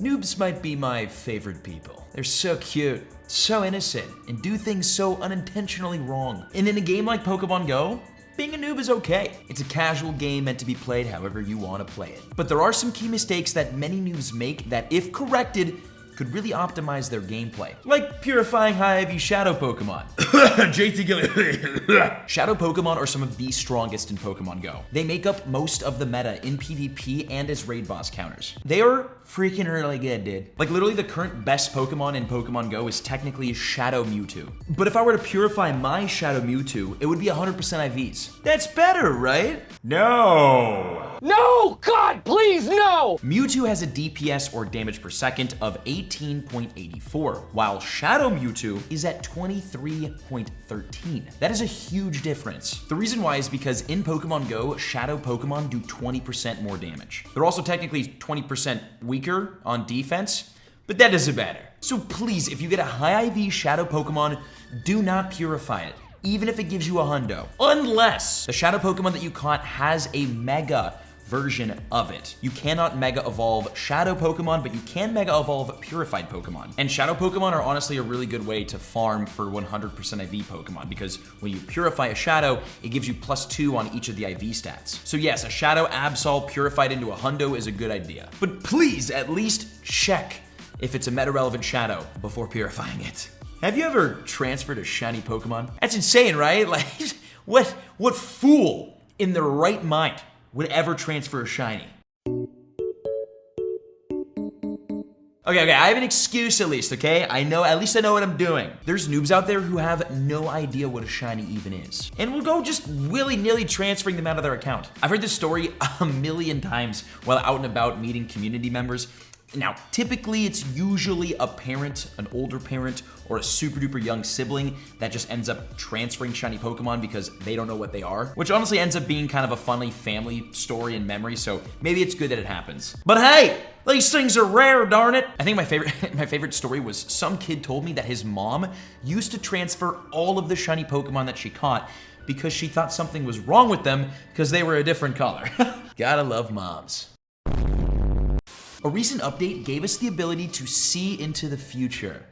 Noobs might be my favorite people. They're so cute, so innocent, and do things so unintentionally wrong. And in a game like Pokemon GO, being a noob is okay. It's a casual game meant to be played however you want to play it. But there are some key mistakes that many noobs make that, if corrected, could really optimize their gameplay. Like purifying high IV Shadow Pokemon. JT Gilly. Shadow Pokemon are some of the strongest in Pokemon GO. They make up most of the meta in PvP and as raid boss counters. They are freaking really good, dude. Like literally the current best Pokemon in Pokemon GO is technically Shadow Mewtwo. But if I were to purify my Shadow Mewtwo, it would be 100% IVs. That's better, right? No! No! God, please, no! Mewtwo has a DPS or damage per second of 18.84, while Shadow Mewtwo is at 23.13. That is a huge difference. The reason why is because in Pokemon GO, Shadow Pokemon do 20% more damage. They're also technically 20% weaker on defense, but that doesn't matter. So please, if you get a high IV Shadow Pokemon, do not purify it, even if it gives you a hundo. Unless the Shadow Pokemon that you caught has a Mega version of it. You cannot Mega Evolve Shadow Pokemon, but you can Mega Evolve Purified Pokemon. And Shadow Pokemon are honestly a really good way to farm for 100% IV Pokemon, because when you Purify a Shadow, it gives you +2 on each of the IV stats. So yes, a Shadow Absol purified into a hundo is a good idea. But please, at least check if it's a meta-relevant Shadow before purifying it. Have you ever transferred a shiny Pokemon? That's insane, right? Like, what fool in their right mind would ever transfer a shiny? Okay, I have an excuse at least, okay? At least I know what I'm doing. There's noobs out there who have no idea what a shiny even is, and will go just willy-nilly transferring them out of their account. I've heard this story a million times while out and about meeting community members. Now, typically it's usually a parent, an older parent, or a super duper young sibling that just ends up transferring shiny Pokemon because they don't know what they are, which honestly ends up being kind of a funny family story and memory, so maybe it's good that it happens. But hey, these things are rare, darn it. I think my favorite story was some kid told me that his mom used to transfer all of the shiny Pokemon that she caught because she thought something was wrong with them because they were a different color. Gotta love moms. A recent update gave us the ability to see into the future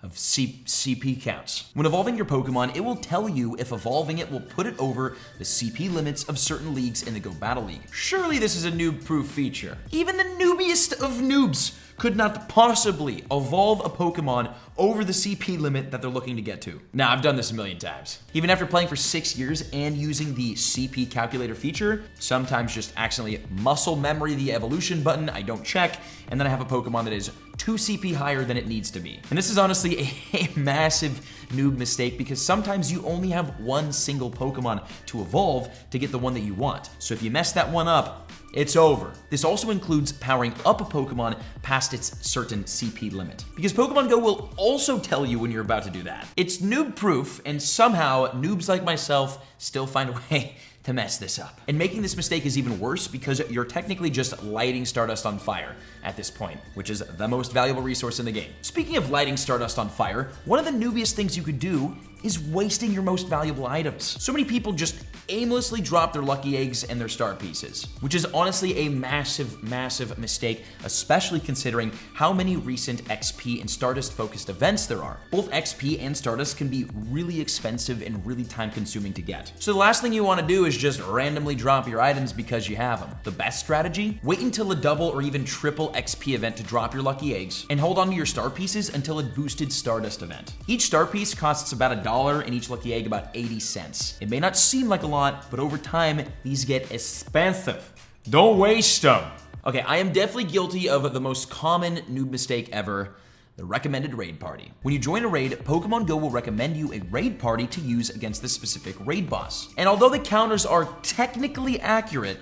of CP counts. When evolving your Pokemon, it will tell you if evolving it will put it over the CP limits of certain leagues in the Go Battle League. Surely this is a noob-proof feature. Even the noobiest of noobs could not possibly evolve a Pokemon over the CP limit that they're looking to get to. Now, I've done this a million times. Even after playing for 6 years and using the CP calculator feature, sometimes just accidentally muscle memory the evolution button, I don't check, and then I have a Pokemon that is 2 CP higher than it needs to be. And this is honestly a massive noob mistake because sometimes you only have one single Pokemon to evolve to get the one that you want. So if you mess that one up, it's over. This also includes powering up a Pokemon past its certain CP limit, because Pokemon GO will also tell you when you're about to do that. It's noob proof, and somehow noobs like myself still find a way to mess this up. And making this mistake is even worse because you're technically just lighting Stardust on fire at this point, which is the most valuable resource in the game. Speaking of lighting Stardust on fire, one of the noobiest things you could do is wasting your most valuable items. So many people just aimlessly drop their lucky eggs and their star pieces, which is honestly a massive, massive mistake, especially considering how many recent XP and Stardust focused events there are. Both XP and Stardust can be really expensive and really time consuming to get. So the last thing you want to do is just randomly drop your items because you have them. The best strategy? Wait until a double or even triple XP event to drop your lucky eggs, and hold on to your star pieces until a boosted Stardust event. Each star piece costs about $1 and each lucky egg about 80 cents. It may not seem like a lot, but over time, these get expensive. Don't waste them. Okay, I am definitely guilty of the most common noob mistake ever, the recommended raid party. When you join a raid, Pokemon GO will recommend you a raid party to use against the specific raid boss. And although the counters are technically accurate,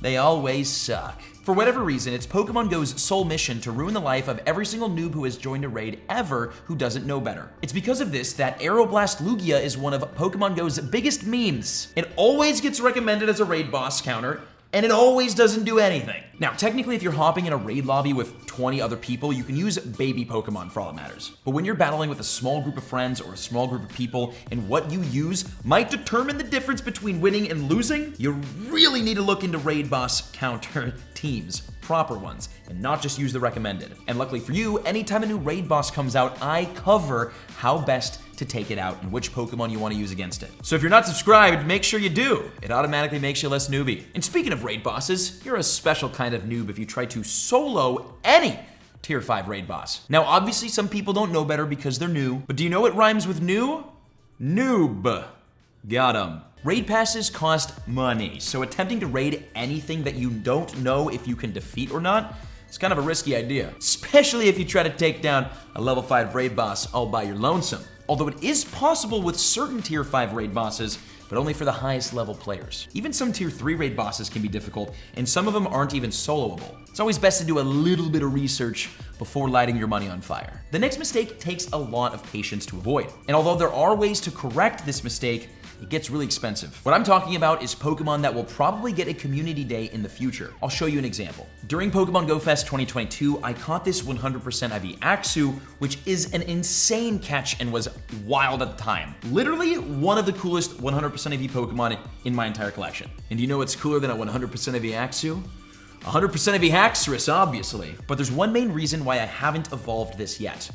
they always suck. For whatever reason, it's Pokemon GO's sole mission to ruin the life of every single noob who has joined a raid ever who doesn't know better. It's because of this that Aeroblast Lugia is one of Pokemon GO's biggest memes. It always gets recommended as a raid boss counter, and it always doesn't do anything. Now, technically, if you're hopping in a raid lobby with 20 other people, you can use baby Pokemon for all that matters. But when you're battling with a small group of friends or a small group of people, and what you use might determine the difference between winning and losing, you really need to look into raid boss counter teams, proper ones, and not just use the recommended. And luckily for you, anytime a new raid boss comes out, I cover how best to take it out and which Pokemon you want to use against it. So if you're not subscribed, make sure you do. It automatically makes you less newbie. And speaking of raid bosses, you're a special kind of noob if you try to solo any tier 5 raid boss. Now, obviously, some people don't know better because they're new, but do you know what rhymes with new? Noob. Got 'em. Raid passes cost money, so attempting to raid anything that you don't know if you can defeat or not, it's kind of a risky idea, especially if you try to take down a level 5 raid boss all by your lonesome. Although it is possible with certain tier 5 raid bosses, but only for the highest level players. Even some tier 3 raid bosses can be difficult, and some of them aren't even soloable. It's always best to do a little bit of research before lighting your money on fire. The next mistake takes a lot of patience to avoid, and although there are ways to correct this mistake, it gets really expensive. What I'm talking about is Pokemon that will probably get a community day in the future. I'll show you an example. During Pokemon GO Fest 2022, I caught this 100% IV Axew, which is an insane catch and was wild at the time. Literally one of the coolest 100% IV Pokemon in my entire collection. And do you know what's cooler than a 100% IV Axew? 100% IV Haxorus, obviously. But there's one main reason why I haven't evolved this yet.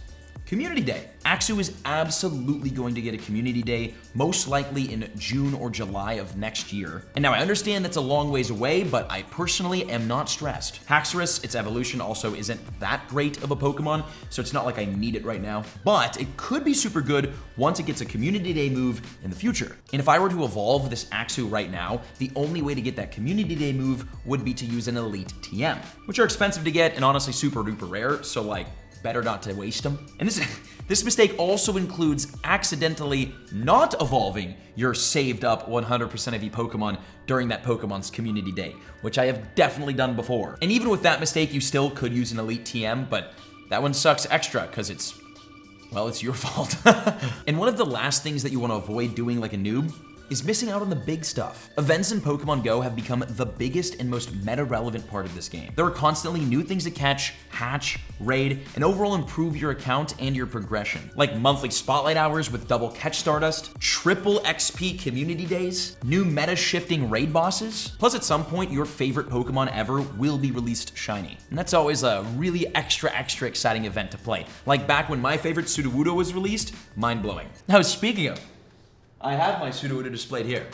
Community Day. Axew is absolutely going to get a Community Day, most likely in June or July of next year. And now I understand that's a long ways away, but I personally am not stressed. Haxorus, its evolution also isn't that great of a Pokemon, so it's not like I need it right now, but it could be super good once it gets a Community Day move in the future. And if I were to evolve this Axew right now, the only way to get that Community Day move would be to use an Elite TM, which are expensive to get and honestly super duper rare, so like, better not to waste them. And this mistake also includes accidentally not evolving your saved up 100% of Pokemon during that Pokemon's Community Day, which I have definitely done before. And even with that mistake, you still could use an Elite TM, but that one sucks extra because it's your fault. And one of the last things that you want to avoid doing like a noob is missing out on the big stuff. Events in Pokemon GO have become the biggest and most meta-relevant part of this game. There are constantly new things to catch, hatch, raid, and overall improve your account and your progression. Like monthly spotlight hours with double catch Stardust, triple XP community days, new meta-shifting raid bosses, plus at some point your favorite Pokemon ever will be released shiny. And that's always a really extra exciting event to play. Like back when my favorite Sudowoodo was released, mind-blowing. Now speaking of, I have my Sudowoodo displayed here.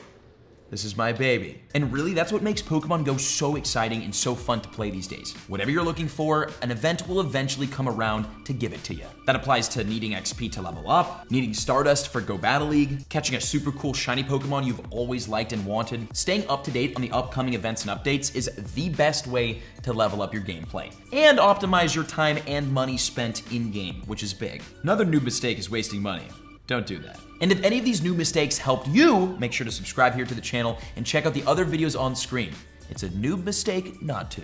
This is my baby. And really, that's what makes Pokemon GO so exciting and so fun to play these days. Whatever you're looking for, an event will eventually come around to give it to you. That applies to needing XP to level up, needing Stardust for Go Battle League, catching a super cool shiny Pokemon you've always liked and wanted. Staying up to date on the upcoming events and updates is the best way to level up your gameplay and optimize your time and money spent in-game, which is big. Another new mistake is wasting money. Don't do that. And if any of these new mistakes helped you, make sure to subscribe here to the channel and check out the other videos on screen. It's a noob mistake not to.